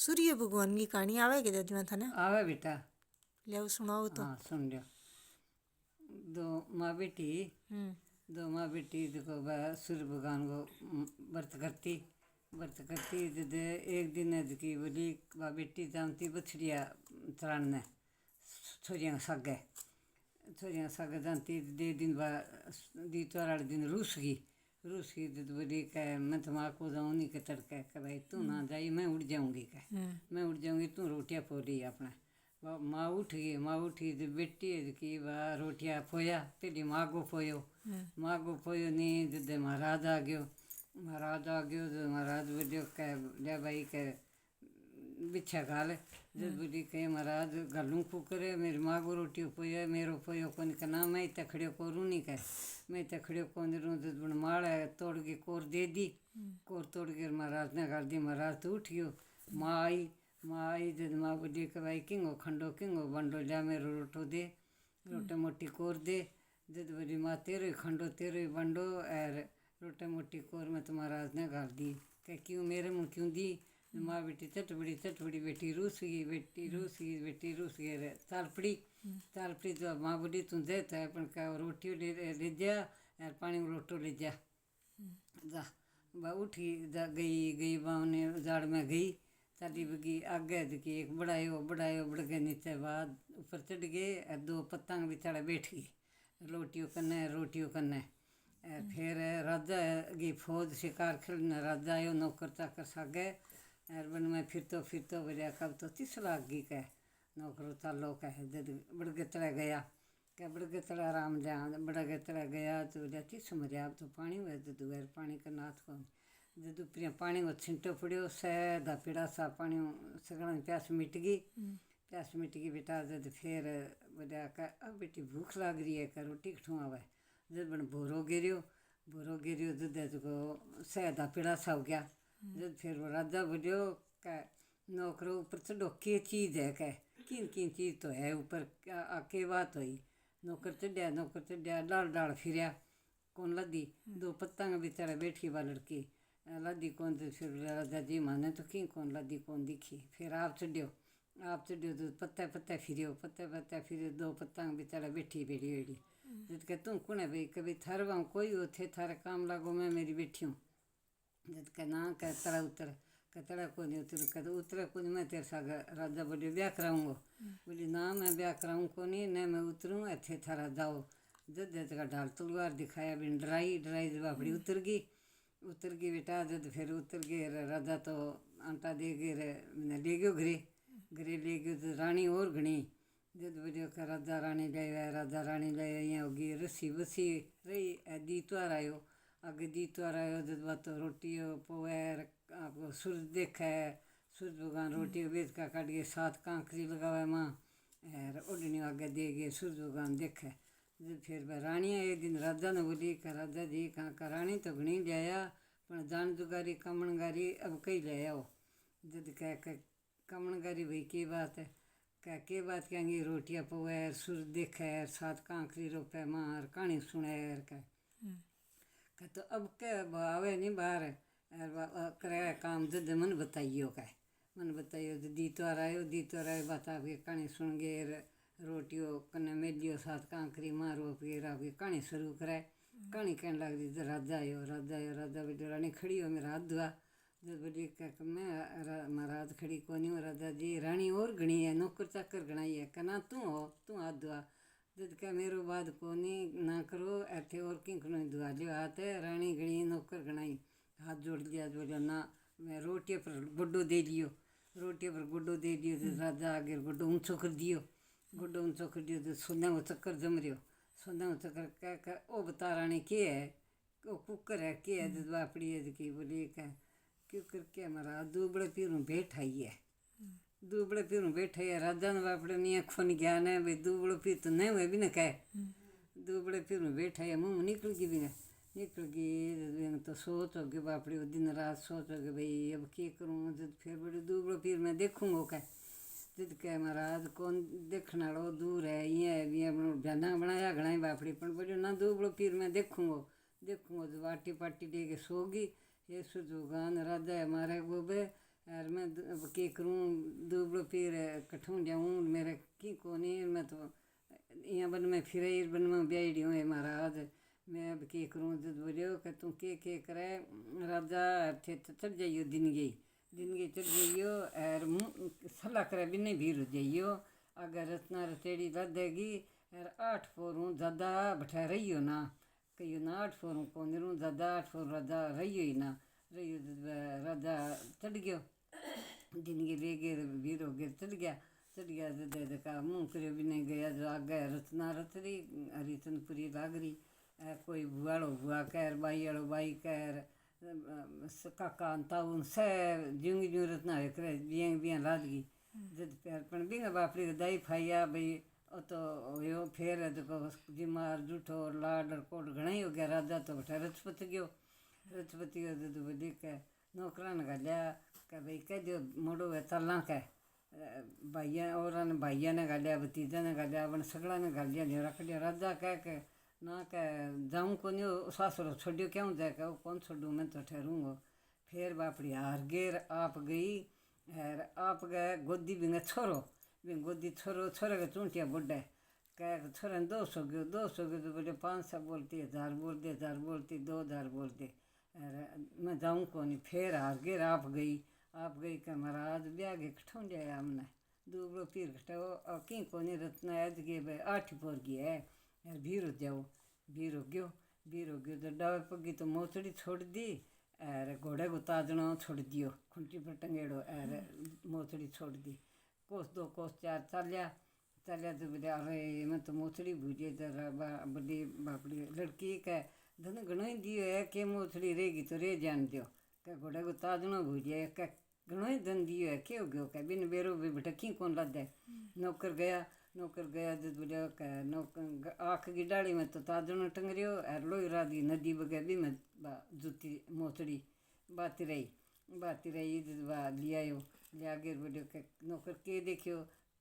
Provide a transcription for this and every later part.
सूर्य भगवान की कहानी आवे के दादी माँ थाने आवे बेटा। ले सुनाओ तो। हाँ सुन लियो। दो माँ बेटी देखो वह सूर्य भगवान को व्रत करती जब एक दिन की बोली वह बेटी जानती बछड़िया चराने छोरियाँ के सागे जानती दे दिन वह दी त्वार दिन रूस गई जब बोली कह मैं तो माँ को जाऊँ नहीं के तड़के कह भाई तू ना जाई मैं उड़ जाऊँगी मैं उड़ जाऊँगी तू रोटियाँ पोली अपने माँ उठ गई जब बेटी की वह रोटियाँ पोया तेरी माँ को पोयो नहीं जब महाराज आ गयो तो महाराज बोलियो कह ले भाई कह बिछा घाल जब बोली कहे महाराज घालूँ कुकर मेरी माँ को रोटी पोया मेरो पोयो कौन कहना मैं इतना खड़ियो कोरू नहीं कह मैं इतना खड़ियो कौन रू जब माड़ तोड़ के कोर दे दी कोर तोड़ के महाराज ने गाल दी महाराज तो उठ गयो माँ आई जब माँ बोली कि भाई किंगो बंडो लिया मेरो रोटो दे रोटे मोटी कोर दे जब बोली माँ तेरे खंडो तेरे बंडो और रोटे मोटी कोर में तो महाराज ने गाल दी कह क्यों मेरे मुँह क्यों दी माँ बेटी चटबड़ी बेटी रूस गई चाल पड़ी तो माँ बोली तू दे तो अपन का रोटी ले जा और पानी में रोटो ले जा उठी गई बाव ने उजाड़ में गई चली बगी आगे देखी एक बढ़ायो बढ़ गए नीचे बाद ऊपर चढ़ गए और दो पतंग बिचारे बैठ गई रोटियों कन्ने फिर राजा की फौज शिकार खेलने राजा आयो नौकर चाकर सागे और बन में फिर तो बोलिया कब तो तिस लाग गई कह नौकरों चालो कह जब बड़गे तले गया क्या बड़गे तले आराम जा बड़गे तले गया तो बोलिया तिस मरिया अब तो पानी हुआ जदूर पानी का नाथ को जदू प्रिया पानी को छिंटो पड़ियो सैदा पीड़ा सा पानी सगड़ा प्यास मिट गई बेटा जब फिर बोलिया कह अब बेटी भूख लाग रही है कह रोटी कठू आवे जब बन भोरो गिरियो जब को सैदा पीड़ा सा हो गया जब फिर वो राजा बोलियो कह नौकरों ऊपर चढ़ो के चीज़ है कह किन चीज़ तो है ऊपर के बात हुई नौकर चढ़िया डाल फिरिया कौन लदी दो पतंग बेचारे बैठी बा लड़की लदी कौन तो फिर राजा जी माने तो की कौन लदी कौन दिखी फिर आप चढ़ियो तो पत्ते फिरियो दो पतंग बेचारा बैठी बेड़ी जब कह तू कौन है भाई कभी थार वहाँ कोई हो थे थारे काम लागो मैं मेरी बैठी हूँ जब कह ना कह तड़ा उतर कह तड़ा को नहीं उतर कह तो उतरे को नहीं मैं तेरे साथ राजा बोलियो ब्याह कराऊंगा बोली ना मैं ब्याह कराऊँ को नहीं न मैं उतरूँ ऐसे थारा जाओ जब का ढाल तलवार दिखाया बिन डराई जब अपनी उतर गई बेटा जब फिर उतर गए राजा तो आटा दे गए ले गयो घरे ले गयो तो रानी और घनी जब बोलियो का राजा रानी ले यहाँ होगी रस्सी बसी रही दी त्वार आयो जब बात तो रोटी पोएर आपको सूरज देखा है सूरज भगवान रोटी बेच का काट के 7 कांकरी लगावे माँ और ओढ़नी आगे दे गए सूरज भगवान देखे जब फिर वह रानियाँ एक दिन राजा ने बोली कि राजा जी कहाँ का रानी तो घनी ले आया पर जान जुगारी कमणगारी अब कहीं ले आओ जब कह कमणगारी भाई की बात है के बात कहेंगे रोटियाँ पोएर सूरज देखे 7 कांकरी रोपे मार कहानी सुने कह तो अब क्या आवे नहीं बाहर करे काम जद मन बताइयो जो दी त्वार आयो बात आपकी कहानी सुन गए रोटियों कन्ने मेलियो 7 कांकरी मारो फिर आपकी कहानी शुरू करे कहानी कहने लग रही तो राजा आयो बेटी रानी खड़ी हो मेरा हाथ धुआ जब बोली कह मैं महाराज खड़ी को नहीं हूँ राजा जी रानी और घनी है नौकर चाकर घनाई है कहना तू हाथ धुआ जब कह मेरो बाद को नहीं ना करो ऐथे और किंकनो धुआ लियो हाथ है रानी घनी नौकर घनाई हाथ जोड़ लिया बोलिया ना मैं रोटियों पर गुड्डो दे लियो तो राजा आगे गुड्डो ऊँचो कर दियो तो सोने वो चक्कर जम रियो कह ओ बता रानी के है वो कुकर है के है जब अपनी की बोली कह क्यों करके हमारा दूबड़े पीरूँ बैठा है राजा ने बापड़े नहीं खून ज्ञान है भाई दूबड़ो पीर तो नहीं हुए भी न कहे दूबड़े पीरूँ बैठा है मुँह निकल गई तो सोच होगी बापड़ी दिन रात सोच होगी भाई अब क्या करूँ जब फिर बड़े दूबड़ो पीर मैं देखूँगा कह जब कह महाराज कौन देखने वालों दूर है ये जाना बनाया घना बापड़ी पर बोलो ना दूबड़ो पीर मैं देखूँगा जब आटी पाटी लेके सोगी ये सुजोगान राजा है हमारे गोबे और मैं अब के करूँ दुबड़ो पीर कठूँ जाऊँ मेरे की कोनी मैं तो यहाँ बन में फिर बन में ब्याही हूँ महाराज मैं अब के करूँ जब बोलियो कि तू के करे राजा थे तो चढ़ जाइयो दिन गई चढ़ जाइयो और सलाह करे भी नहीं भीड़ हो जाइयो अगर रत्ना रतेड़ी रह देगी और 8 फोरूँ ज़्यादा बैठा रहियो ना कहियो ना 8 फोरूँ कौन रू ज़्यादा 8 फोर राजा रहियो ही ना रहियो राजा चढ़ गयो दिन के ले गए भीड़ हो गए चढ़ गया दे का मुँह करियो भी नहीं गया जो आगे रत्ना रतरी हरिचंदपुरी लागरी कोई बुआड़ो बुआ कर बाई आड़ो बाई कर काका ताऊ से ज्यों ज्यों रत्ना करे बियाँ लाद गई जद प्यार पण बिंगा बापड़ी को दाई फाइया भाई ओ तो यो फेर देखो जिमार जूठो लाड कोट घना ही हो गया राजा तो बैठा रजपति गयो जद बोली के नौकरा ने गालिया के भाई कह दियो मोड़ो है तला के भाइया और भाइया ने गालिया भतीजा ने गालिया अपन सगड़ा ने गालिया नहीं रख लिया राजा कह के ना कह जाऊँ को नहीं सासुरो छोड़ियो क्यों जाए कह कौन छोड़ूँ मैं तो ठहरूँगा फिर बापड़ी हार गेर आप गई और आप गए गोदी बिंगे छोरो बिंग गोदी छोरे के चूंटिया बुढ़े कह छोरे ने 200 गयो तो बोले 500 बोलती 1000 बोलती 2000 बोलती और मैं जाऊँ को नहीं फिर हार गेर आप गई के महाराज ब्याह के कठों लिया हमने दूबड़ो पीर कठो और की को नहीं रत्ना ऐद के भाई 8 फोर की है यार भीड़ हो गयो तो डावे पगी तो मोचड़ी छोड़ दी और घोड़े को ताजनो छोड़ दियो खुंटी पर टंगेड़ो और मोचड़ी छोड़ दी कोस 2 कोस 4 चालिया तो बोले अरे मैं तो मोचड़ी भूजे बड़ी बापड़ी लड़की के धन घणो ही दियो है के मोचड़ी रहेगी तो रे जान दियो के घोड़े को ताजनो भूजे के घणो ही धन दियो है के हो गयो के बिन बेरो भी भटकी कौन लदे नौकर गया जब बोले नौकर आँख की डाली में तो ताजनो टंग रियो और लोई राधी नदी बगे भी में जूती मोचड़ी बाती रही लिया गिर बोलियो के नौकर के देखियो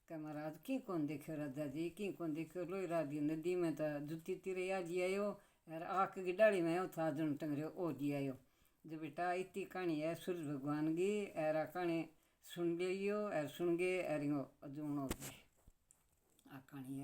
के महाराज की कौन देखियो राजा जी की कौन देखियो लोई राधी नदी में तो जूती तिरे आ जियायो और आँख की डाली में ताजनो टंग रियो ओ जियायो जो बेटा इतनी कहानी है सूरज भगवान की और कहानी सुन लियो और सुन गए और अजून आ कहानी है।